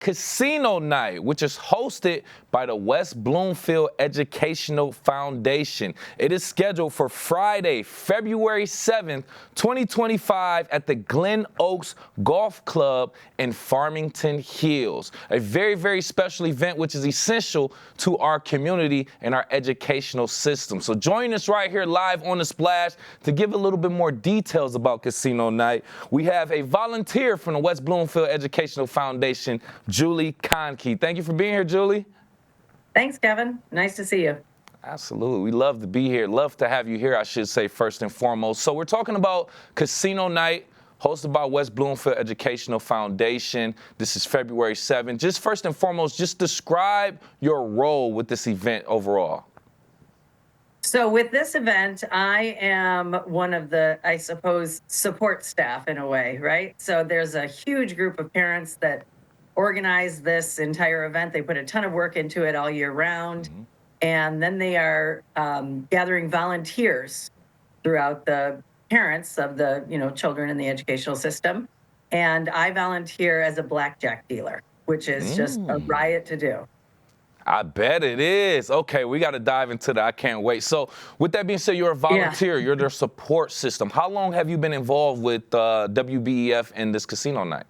Casino Night, which is hosted by the West Bloomfield Educational Foundation. It is scheduled for Friday, February 7th, 2025 at the Glen Oaks Golf Club in Farmington Hills. A very, very special event which is essential to our community and our educational system. So join us right here live on The Splash to give a little bit more details about Casino Night. We have a volunteer from the West Bloomfield Educational Foundation, Julie Conkey. Thank you for being here, Julie. Thanks, Kevin. Nice to see you. Absolutely. We love to be here. Love to have you here, I should say, first and foremost. So we're talking about Casino Night, hosted by West Bloomfield Educational Foundation. This is February 7th. Just first and foremost, just describe your role with this event overall. So with this event, I am one of the, I suppose, support staff in a way, right? So there's a huge group of parents that organize this entire event. They put a ton of work into it all year round. Mm-hmm. And then they are gathering volunteers throughout the parents of the children in the educational system. And I volunteer as a blackjack dealer, which is just a riot to do. I bet it is. Okay, we got to dive into that. I can't wait. So with that being said, you're a volunteer. Yeah. You're their support system. How long have you been involved with WBEF and this Casino Night?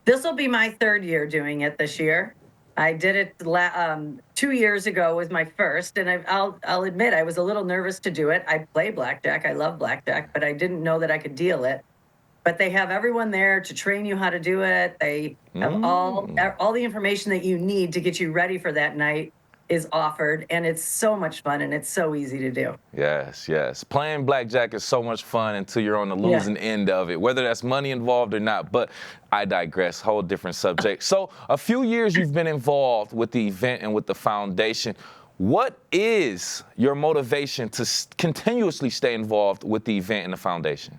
This will be my third year doing it this year. I did it 2 years ago was my first, and I'll admit I was a little nervous to do it. I play blackjack. I love blackjack, but I didn't know that I could deal it. But they have everyone there to train you how to do it. They have all the information that you need to get you ready for that night is offered, and it's so much fun, and it's so easy to do. Yes, yes. Playing blackjack is so much fun until you're on the losing end of it, whether that's money involved or not. But I digress, whole different subject. So a few years you've been involved with the event and with the foundation. What is your motivation to continuously stay involved with the event and the foundation?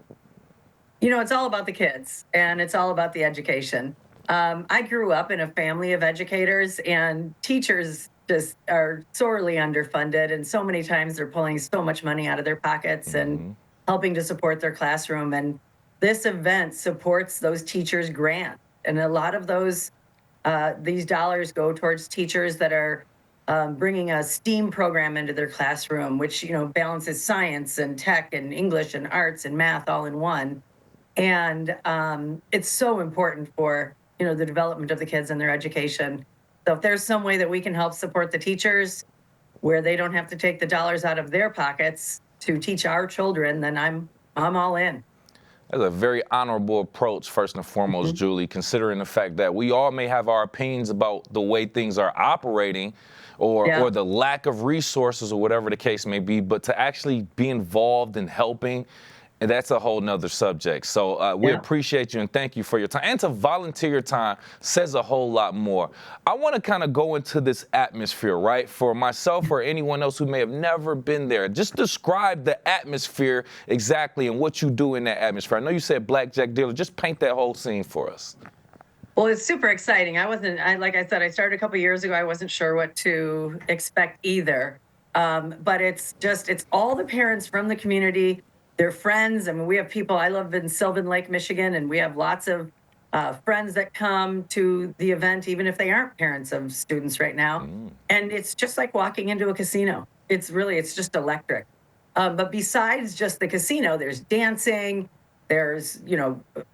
It's all about the kids, and it's all about the education. I grew up in a family of educators, and teachers just are sorely underfunded, and so many times they're pulling so much money out of their pockets and helping to support their classroom. And this event supports those teachers' grant, and a lot of those these dollars go towards teachers that are bringing a STEAM program into their classroom, which balances science and tech and English and arts and math all in one. And it's so important for the development of the kids and their education. So if there's some way that we can help support the teachers where they don't have to take the dollars out of their pockets to teach our children, then I'm all in. That's a very honorable approach, first and foremost, Julie, considering the fact that we all may have our opinions about the way things are operating or the lack of resources or whatever the case may be, but to actually be involved in helping, and that's a whole nother subject. So we appreciate you and thank you for your time. And to volunteer your time says a whole lot more. I want to kind of go into this atmosphere, right? For myself or anyone else who may have never been there, just describe the atmosphere exactly and what you do in that atmosphere. I know you said blackjack dealer. Just paint that whole scene for us. Well, it's super exciting. Like I said, I started a couple years ago. I wasn't sure what to expect either. But it's all the parents from the community. They're friends. I mean, we have people, I live in Sylvan Lake, Michigan, and we have lots of friends that come to the event, even if they aren't parents of students right now. And it's just like walking into a casino. It's just electric. But besides just the casino, there's dancing, there's,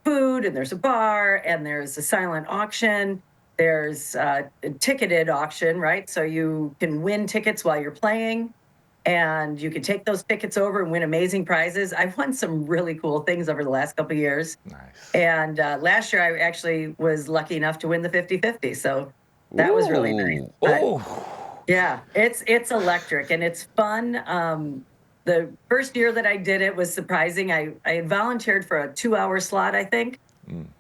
food, and there's a bar, and there's a silent auction. There's a ticketed auction, right? So you can win tickets while you're playing. And you can take those tickets over and win amazing prizes. I've won some really cool things over the last couple of years. Nice. And last year, I actually was lucky enough to win the 50-50. So that was really nice. Yeah, it's electric and it's fun. The first year that I did it was surprising. I had volunteered for a 2-hour slot, I think,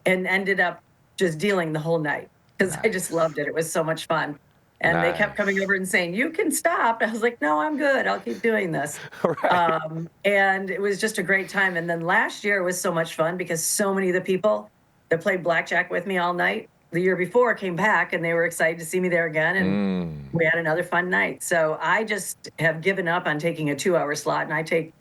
and ended up just dealing the whole night because I just loved it. It was so much fun. And they kept coming over and saying, you can stop. I was like, no, I'm good. I'll keep doing this. Right. And it was just a great time. And then last year was so much fun because so many of the people that played blackjack with me all night the year before came back and they were excited to see me there again. And we had another fun night. So I just have given up on taking a 2-hour slot and I take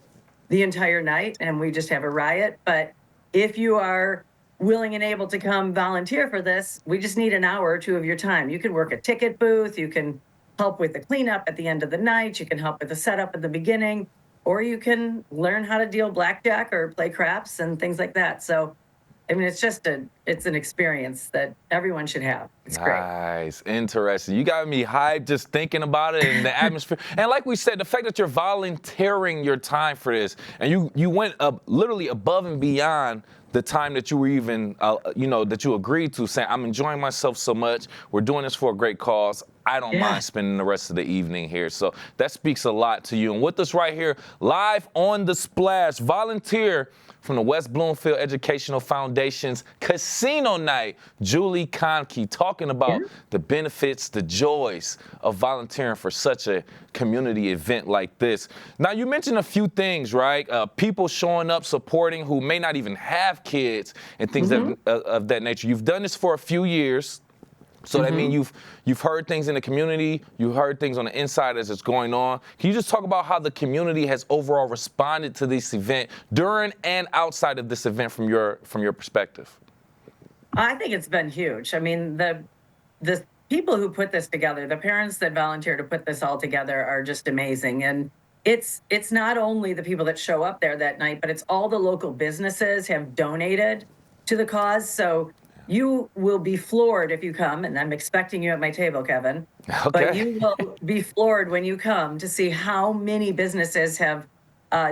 the entire night and we just have a riot. But if you are willing and able to come volunteer for this, we just need an hour or two of your time. You can work a ticket booth, you can help with the cleanup at the end of the night, you can help with the setup at the beginning, or you can learn how to deal blackjack or play craps and things like that. So, I mean, it's an experience that everyone should have. It's great. Nice, interesting. You got me hyped just thinking about it and the atmosphere. And like we said, the fact that you're volunteering your time for this, and you went up literally above and beyond the time that you were even, that you agreed to, saying, I'm enjoying myself so much. We're doing this for a great cause. I don't mind spending the rest of the evening here. So that speaks a lot to you. And with us right here, live on the Splash, volunteer from the West Bloomfield Educational Foundation's Casino Night, Julie Conkey, talking about the benefits, the joys of volunteering for such a community event like this. Now, you mentioned a few things, right? People showing up, supporting who may not even have kids and things of that nature. You've done this for a few years. So that means you've heard things in the community, you've heard things on the inside as it's going on. Can you just talk about how the community has overall responded to this event during and outside of this event from your perspective? I think it's been huge. I mean, the people who put this together, the parents that volunteer to put this all together are just amazing. And it's not only the people that show up there that night, but it's all the local businesses have donated to the cause. So you will be floored if you come, and I'm expecting you at my table, Kevin. Okay. But you will be floored when you come to see how many businesses have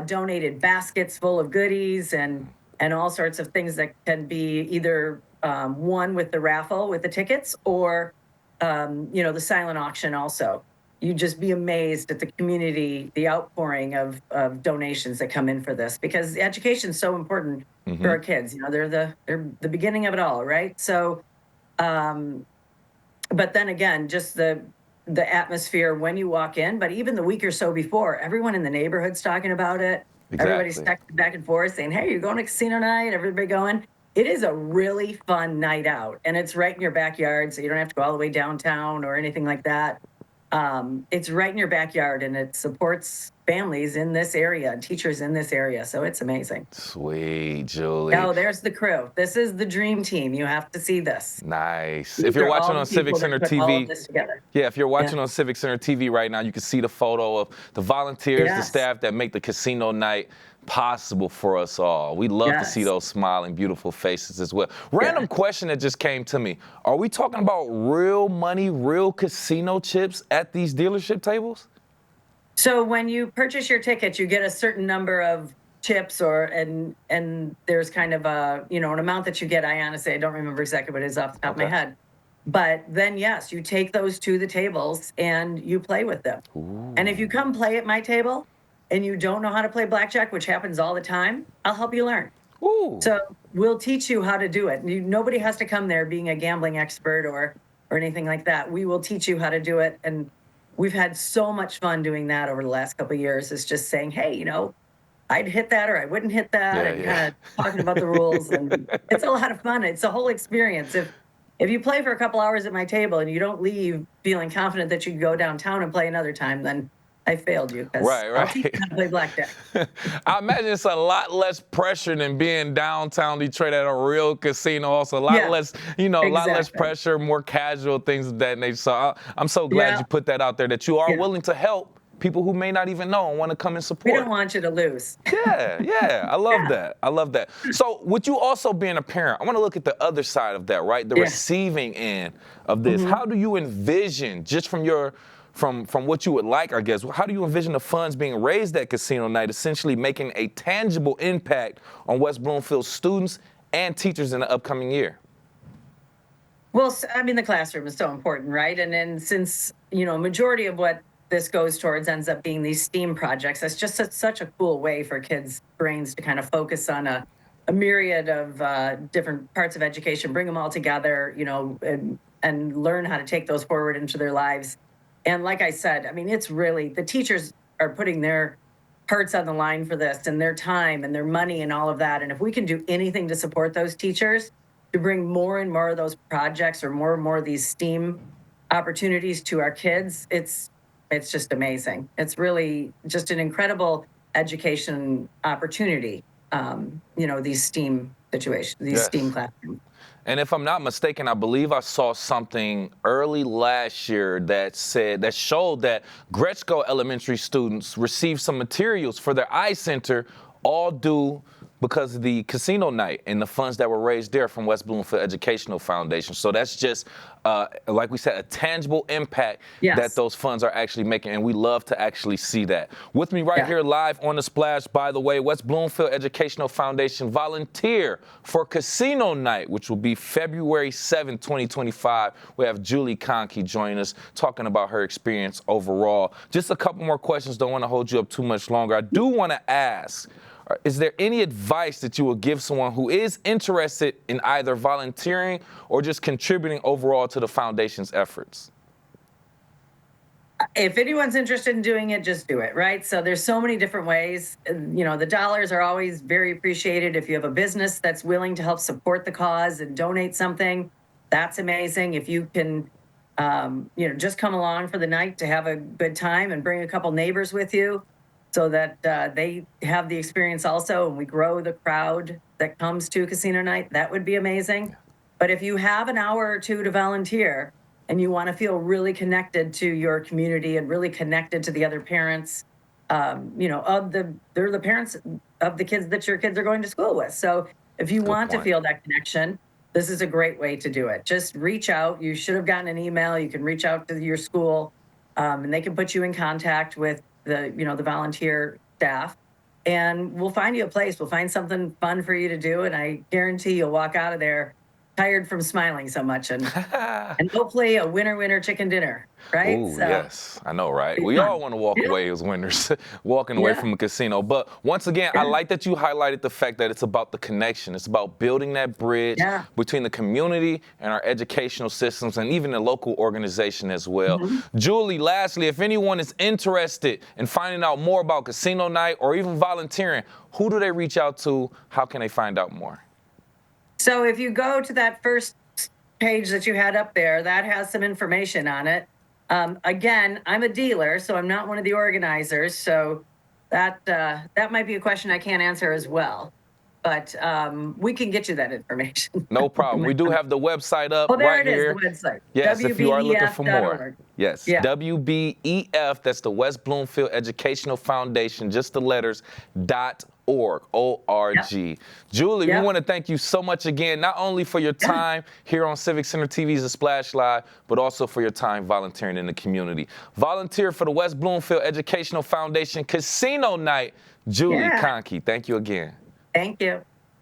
donated baskets full of goodies and all sorts of things that can be either won with the raffle with the tickets or the silent auction also. You'd just be amazed at the community, the outpouring of donations that come in for this, because education is so important for our kids. They're the beginning of it all, right? So, but then again, just the atmosphere when you walk in, but even the week or so before, everyone in the neighborhood's talking about it. Exactly. Everybody's texting back and forth saying, hey, you're going to casino night? Everybody going? It is a really fun night out, and it's right in your backyard, so you don't have to go all the way downtown or anything like that. It's right in your backyard, and it supports families in this area and teachers in this area. So it's amazing. Sweet, Julie. Oh, there's the crew. This is the dream team. You have to see this. Nice. If you're watching on Civic Center TV, if you're watching on Civic Center TV right now, you can see the photo of the volunteers, the staff that make the casino night possible for us all. We love to see those smiling, beautiful faces as well. Random question that just came to me. Are we talking about real money, real casino chips at these dealership tables? So when you purchase your ticket, you get a certain number of chips and there's kind of a, an amount that you get. I honestly, I don't remember exactly what it is off the top of my head. But then, yes, you take those to the tables and you play with them. Ooh. And if you come play at my table, and you don't know how to play blackjack, which happens all the time, I'll help you learn. Ooh. So we'll teach you how to do it. Nobody has to come there being a gambling expert or anything like that. We will teach you how to do it. And we've had so much fun doing that over the last couple of years. It's just saying, hey, I'd hit that or I wouldn't hit that, and kind of talking about the rules. And it's a lot of fun. It's a whole experience. If you play for a couple hours at my table and you don't leave feeling confident that you can go downtown and play another time, then I failed you. Right. I'll teach you how to play blackjack. I imagine it's a lot less pressure than being downtown Detroit at a real casino. Also, a lot less, a lot less pressure, more casual things of that nature. So I'm so glad you put that out there, that you are willing to help people who may not even know and want to come and support. We don't want you to lose. Yeah. I love that. I love that. So with you also being a parent, I want to look at the other side of that, right? The receiving end of this. How do you envision, just from your from what you would like, I guess, how do you envision the funds being raised at Casino Night, essentially making a tangible impact on West Bloomfield students and teachers in the upcoming year? Well, I mean, the classroom is so important, right? And then since, majority of what this goes towards ends up being these STEAM projects, that's just such a cool way for kids' brains to kind of focus on a myriad of different parts of education, bring them all together, and learn how to take those forward into their lives. And like I said, I mean, it's really, the teachers are putting their hearts on the line for this, and their time and their money and all of that. And if we can do anything to support those teachers, to bring more and more of those projects or more of these STEAM opportunities to our kids, it's just amazing. It's really just an incredible education opportunity, these STEAM situations, these STEAM classrooms. And if I'm not mistaken, I believe I saw something early last year that showed that Gretschko Elementary students received some materials for their eye center, all due because of the casino night and the funds that were raised there from West Bloomfield Educational Foundation. So that's just, like we said, a tangible impact that those funds are actually making, and we love to actually see that. With me right here live on the Splash, by the way, West Bloomfield Educational Foundation volunteer for Casino Night, which will be February 7th, 2025. We have Julie Conkey joining us, talking about her experience overall. Just a couple more questions, don't want to hold you up too much longer. I do want to ask, is there any advice that you would give someone who is interested in either volunteering or just contributing overall to the foundation's efforts? If anyone's interested in doing it, just do it, right? So there's so many different ways. You know, the dollars are always very appreciated. If you have a business that's willing to help support the cause and donate something, that's amazing. If you can, you know, just come along for the night to have a good time and bring a couple neighbors with you, so that they have the experience also, and we grow the crowd that comes to Casino Night, that would be amazing. But if you have an hour or two to volunteer and you want to feel really connected to your community and really connected to the other parents, you know, they're the parents of the kids that your kids are going to school with. So if you want to feel that connection, this is a great way to do it. Just reach out. You should have gotten an email. You can reach out to your school, and they can put you in contact with the volunteer staff, and we'll find you a place. We'll find something fun for you to do, and I guarantee you'll walk out of there tired from smiling so much, and and hopefully a winner chicken dinner, right? Ooh, so, yes, I know, right? We all want to walk away as winners, walking away from a casino. But once again, I like that you highlighted the fact that it's about the connection. It's about building that bridge between the community and our educational systems, and even the local organization as well. Julie, lastly, if anyone is interested in finding out more about Casino Night or even volunteering, who do they reach out to? How can they find out more? So if you go to that first page that you had up there, that has some information on it. Again, I'm a dealer, so I'm not one of the organizers. So that might be a question I can't answer as well. But we can get you that information. No problem. We do have the website up right here. There it is, the website. Yes, if you are looking for more. Yes, WBEF, that's the West Bloomfield Educational Foundation, just the letters, .org, O-R-G. Julie, we want to thank you so much again, not only for your time here on Civic Center TV's The Splash Live, but also for your time volunteering in the community. Volunteer for the West Bloomfield Educational Foundation Casino Night, Julie Conkey. Thank you again. Thank you.